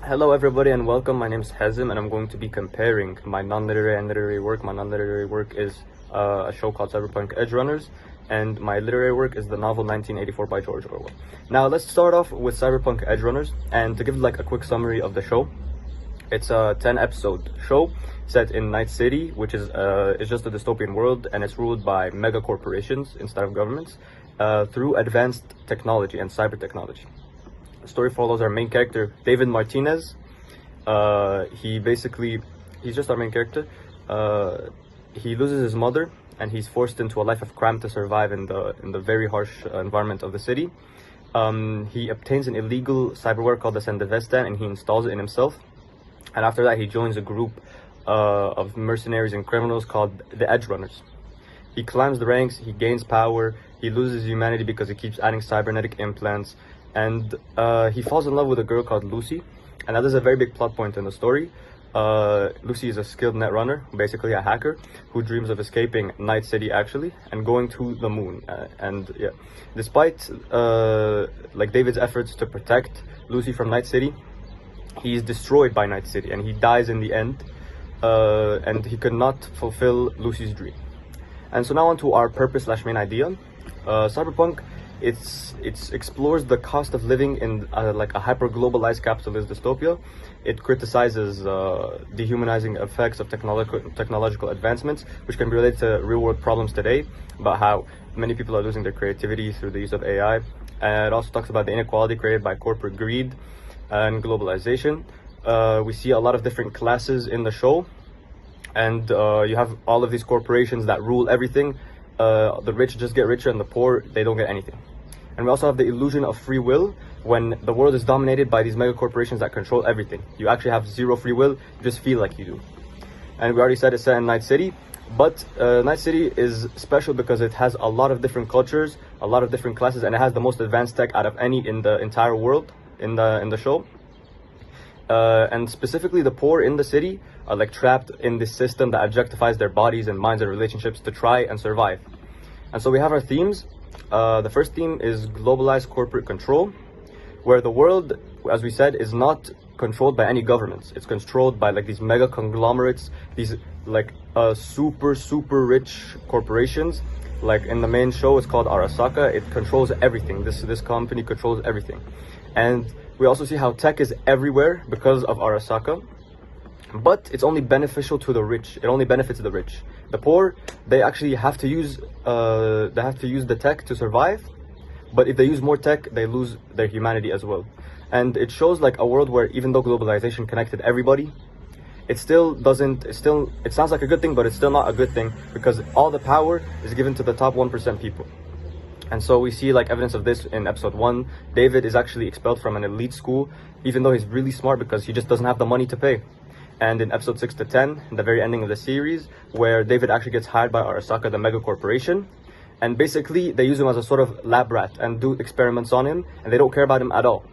Hello everybody and welcome. My name is Hazim and I'm going to be comparing my non-literary and literary work. My non-literary work is a show called Cyberpunk Edgerunners, and my literary work is the novel 1984 by George Orwell. Now let's start off with Cyberpunk Edgerunners, and to give like a quick summary of the show, it's a 10 episode show set in Night City, which is just a dystopian world, and it's ruled by mega corporations instead of governments through advanced technology and cyber technology. The story follows our main character, David Martinez. He's just our main character. He loses his mother and he's forced into a life of crime to survive in the very harsh environment of the city. He obtains an illegal cyberware called the Sendavestan and he installs it in himself. And after that, he joins a group of mercenaries and criminals called the Edgerunners. He climbs the ranks, he gains power, he loses humanity because he keeps adding cybernetic implants, and he falls in love with a girl called Lucy, and that is a very big plot point in the story. Lucy is a skilled net runner, basically a hacker, who dreams of escaping Night City actually, and going to the moon. Despite like David's efforts to protect Lucy from Night City, he's destroyed by Night City, and he dies in the end, and he could not fulfill Lucy's dream. And so now on to our purpose / main idea. Cyberpunk, it explores the cost of living in like a hyper-globalized capitalist dystopia. It criticizes dehumanizing effects of technological advancements, which can be related to real-world problems today, about how many people are losing their creativity through the use of AI. And it also talks about the inequality created by corporate greed and globalization. We see a lot of different classes in the show, and you have all of these corporations that rule everything. The rich just get richer and the poor, they don't get anything. And we also have the illusion of free will when the world is dominated by these mega corporations that control everything. You actually have zero free will, you just feel like you do. And we already said it's set in Night City, but Night City is special because it has a lot of different cultures, a lot of different classes, and it has the most advanced tech out of any in the entire world in the show. And specifically the poor in the city are like trapped in this system that objectifies their bodies and minds and relationships to try and survive. And so we have our themes. The first theme is globalized corporate control, where the world, as we said, is not controlled by any governments. It's controlled by like these mega conglomerates, these like super rich corporations. Like in the main show, it's called Arasaka. It controls everything. This company controls everything. And we also see how tech is everywhere because of Arasaka, but it's only beneficial to the rich. It only benefits the rich. The poor, they actually have to use the tech to survive, but if they use more tech, they lose their humanity as well. And it shows like a world where even though globalization connected everybody, it sounds like a good thing, but it's still not a good thing because all the power is given to the top 1% people. And so we see like evidence of this in episode 1. David is actually expelled from an elite school, even though he's really smart because he just doesn't have the money to pay. And in episode 6 to 10, the very ending of the series, where David actually gets hired by Arasaka, the mega corporation, and basically they use him as a sort of lab rat and do experiments on him, and they don't care about him at all.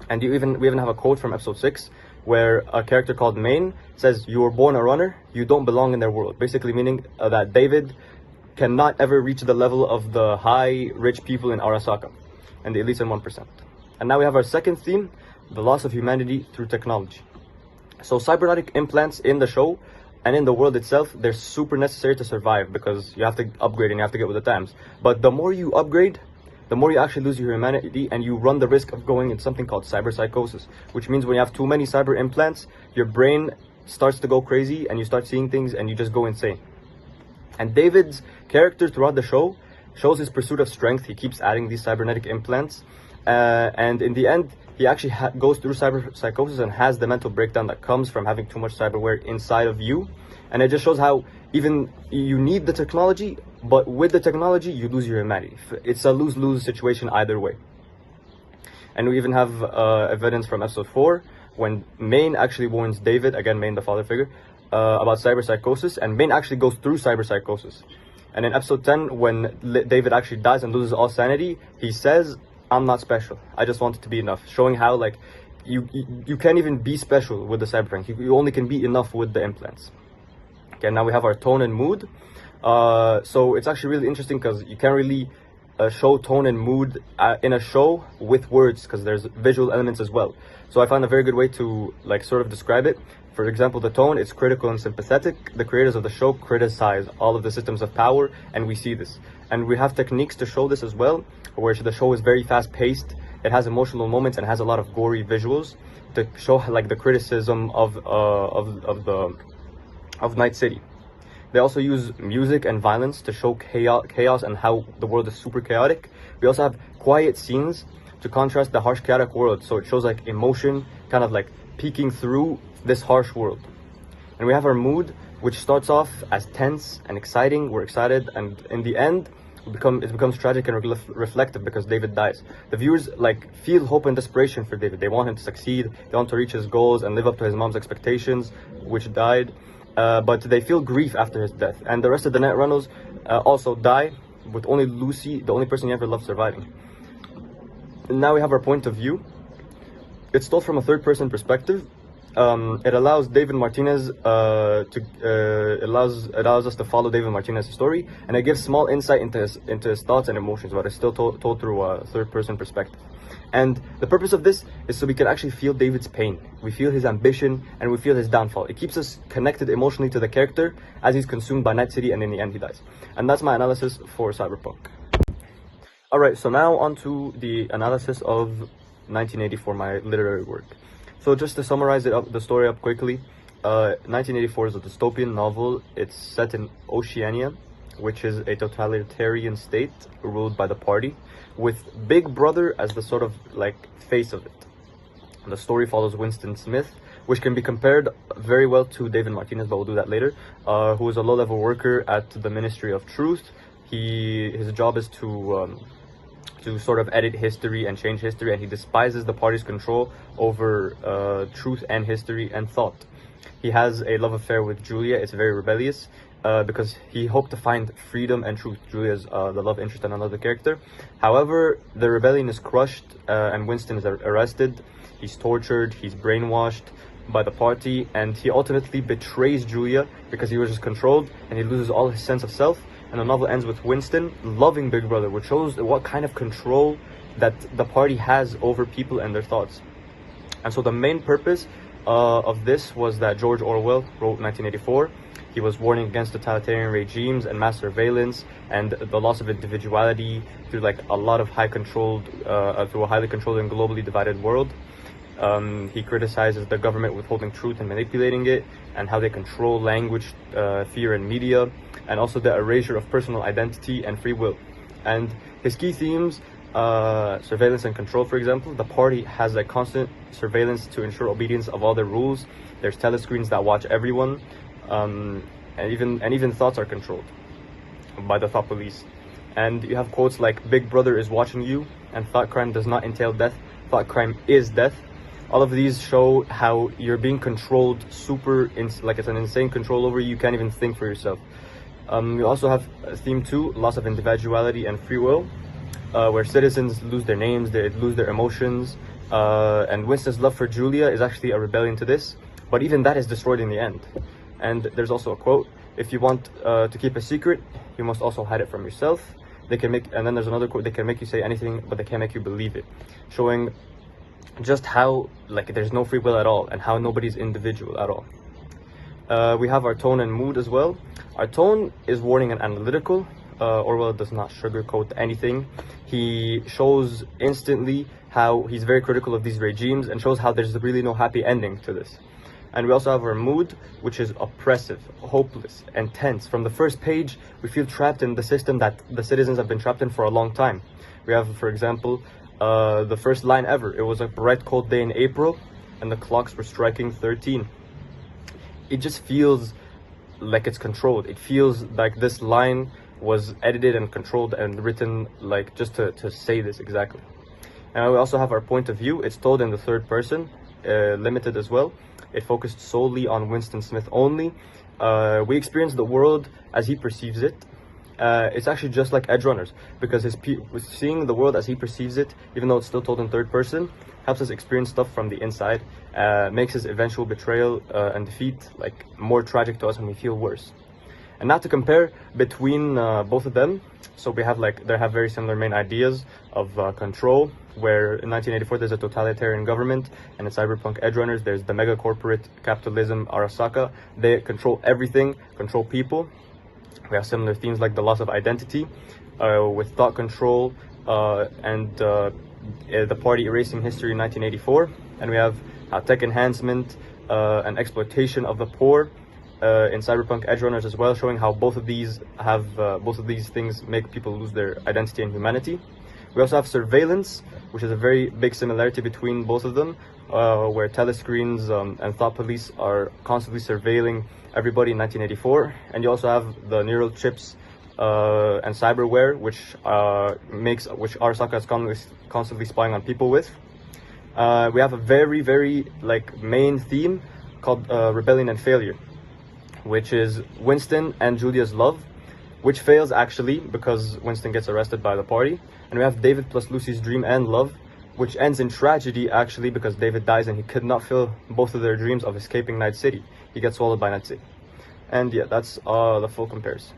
And we even have a quote from episode 6 where a character called Maine says, "You were born a runner, you don't belong in their world." Basically meaning that David cannot ever reach the level of the high rich people in Arasaka and the elites in 1%. And now we have our second theme, the loss of humanity through technology. So cybernetic implants in the show and in the world itself, they're super necessary to survive because you have to upgrade and you have to get with the times. But the more you upgrade, the more you actually lose your humanity, and you run the risk of going into something called cyberpsychosis, which means when you have too many cyber implants, your brain starts to go crazy and you start seeing things and you just go insane. And David's character throughout the show shows his pursuit of strength. He keeps adding these cybernetic implants, and in the end, he actually goes through cyber psychosis and has the mental breakdown that comes from having too much cyberware inside of you. And it just shows how even you need the technology, but with the technology, you lose your humanity. It's a lose-lose situation either way. And we even have evidence from episode 4 when Maine actually warns David, again Maine the father figure, about cyberpsychosis, and Maine actually goes through cyberpsychosis. And in episode 10, when David actually dies and loses all sanity, he says, "I'm not special. I just want it to be enough," showing how like you can't even be special with the cyberpunk. You only can be enough with the implants. Okay, now we have our tone and mood. So it's actually really interesting because you can't really show tone and mood in a show with words, because there's visual elements as well. So I found a very good way to like sort of describe it. For example, the tone, it's critical and sympathetic. The creators of the show criticize all of the systems of power, and we see this. And we have techniques to show this as well, where the show is very fast paced. It has emotional moments and has a lot of gory visuals to show like the criticism of Night City. They also use music and violence to show chaos and how the world is super chaotic. We also have quiet scenes to contrast the harsh, chaotic world, so it shows like emotion kind of like peeking through this harsh world. And we have our mood, which starts off as tense and exciting. We're excited, and in the end it becomes tragic and reflective because David dies. The viewers like feel hope and desperation for David. They want him to succeed, they want to reach his goals and live up to his mom's expectations, which died, but they feel grief after his death. And the rest of the Netrunnels also die, with only Lucy, the only person he ever loved, surviving. And now we have our point of view. It's told from a third-person perspective. It allows David Martinez allows us to follow David Martinez's story, and it gives small insight into his thoughts and emotions, but it's still told through a third-person perspective. And the purpose of this is so we can actually feel David's pain. We feel his ambition, and we feel his downfall. It keeps us connected emotionally to the character as he's consumed by Night City, and in the end he dies. And that's my analysis for Cyberpunk. Alright, so now on to the analysis of 1984, my literary work. So just to summarize the story up quickly, 1984 is a dystopian novel. It's set in Oceania, which is a totalitarian state ruled by the party, with Big Brother as the sort of like face of it. The story follows Winston Smith, which can be compared very well to David Martinez, but we'll do that later, who is a low-level worker at the Ministry of Truth. His job is to sort of edit history and change history, and he despises the party's control over truth and history and thought. He has a love affair with Julia. It's very rebellious because he hoped to find freedom and truth. Julia's the love interest and another character. However, the rebellion is crushed and Winston is arrested. He's tortured, he's brainwashed by the party, and he ultimately betrays Julia because he was just controlled, and he loses all his sense of self. And the novel ends with Winston loving Big Brother, which shows what kind of control that the party has over people and their thoughts. And so the main purpose of this was that George Orwell wrote 1984. He was warning against totalitarian regimes and mass surveillance and the loss of individuality through like a lot of through a highly controlled and globally divided world. He criticizes the government withholding truth and manipulating it, and how they control language, fear, and media, and also the erasure of personal identity and free will. And his key themes, surveillance and control, for example. The party has a constant surveillance to ensure obedience of all their rules. There's telescreens that watch everyone, and even thoughts are controlled by the thought police. And you have quotes like, "Big Brother is watching you," and "Thought crime does not entail death. Thought crime is death." All of these show how you're being controlled like it's an insane control over you. You can't even think for yourself. We also have theme 2, loss of individuality and free will, where citizens lose their names, they lose their emotions, and Winston's love for Julia is actually a rebellion to this, but even that is destroyed in the end. And there's also a quote, "If you want to keep a secret, you must also hide it from yourself." And then there's another quote, "They can make you say anything, but they can't make you believe it," showing just how like there's no free will at all and how nobody's individual at all. We have our tone and mood as well. Our tone is warning and analytical. Orwell does not sugarcoat anything. He shows instantly how he's very critical of these regimes and shows how there's really no happy ending to this. And we also have our mood, which is oppressive, hopeless, and tense. From the first page, we feel trapped in the system that the citizens have been trapped in for a long time. We have, for example, the first line ever. "It was a bright, cold day in April, and the clocks were striking 13. It just feels like it's controlled. It feels like this line was edited and controlled and written like just to say this exactly. And we also have our point of view. It's told in the third person, limited as well. It focused solely on Winston Smith only. We experience the world as he perceives it. It's actually just like Edgerunners, because seeing the world as he perceives it, even though it's still told in third person, helps us experience stuff from the inside, makes his eventual betrayal and defeat like more tragic to us, and we feel worse. And now to compare between both of them, so we have they have very similar main ideas of control, where in 1984 there's a totalitarian government, and in Cyberpunk Edgerunners there's the mega corporate capitalism Arasaka. They control everything, control people. We have similar themes like the loss of identity, with thought control, and the party erasing history in 1984. And we have tech enhancement and exploitation of the poor in Cyberpunk Edgerunners as well, showing how both of these things make people lose their identity and humanity. We also have surveillance, which is a very big similarity between both of them, where telescreens and thought police are constantly surveilling everybody in 1984. And you also have the neural chips and cyberware, which Arasaka is constantly spying on people with. We have a very, very main theme called rebellion and failure, which is Winston and Julia's love, which fails actually because Winston gets arrested by the party. And we have David plus Lucy's dream and love, which ends in tragedy actually because David dies and he could not fill both of their dreams of escaping Night City. He gets swallowed by Night City. And yeah, that's the full comparison.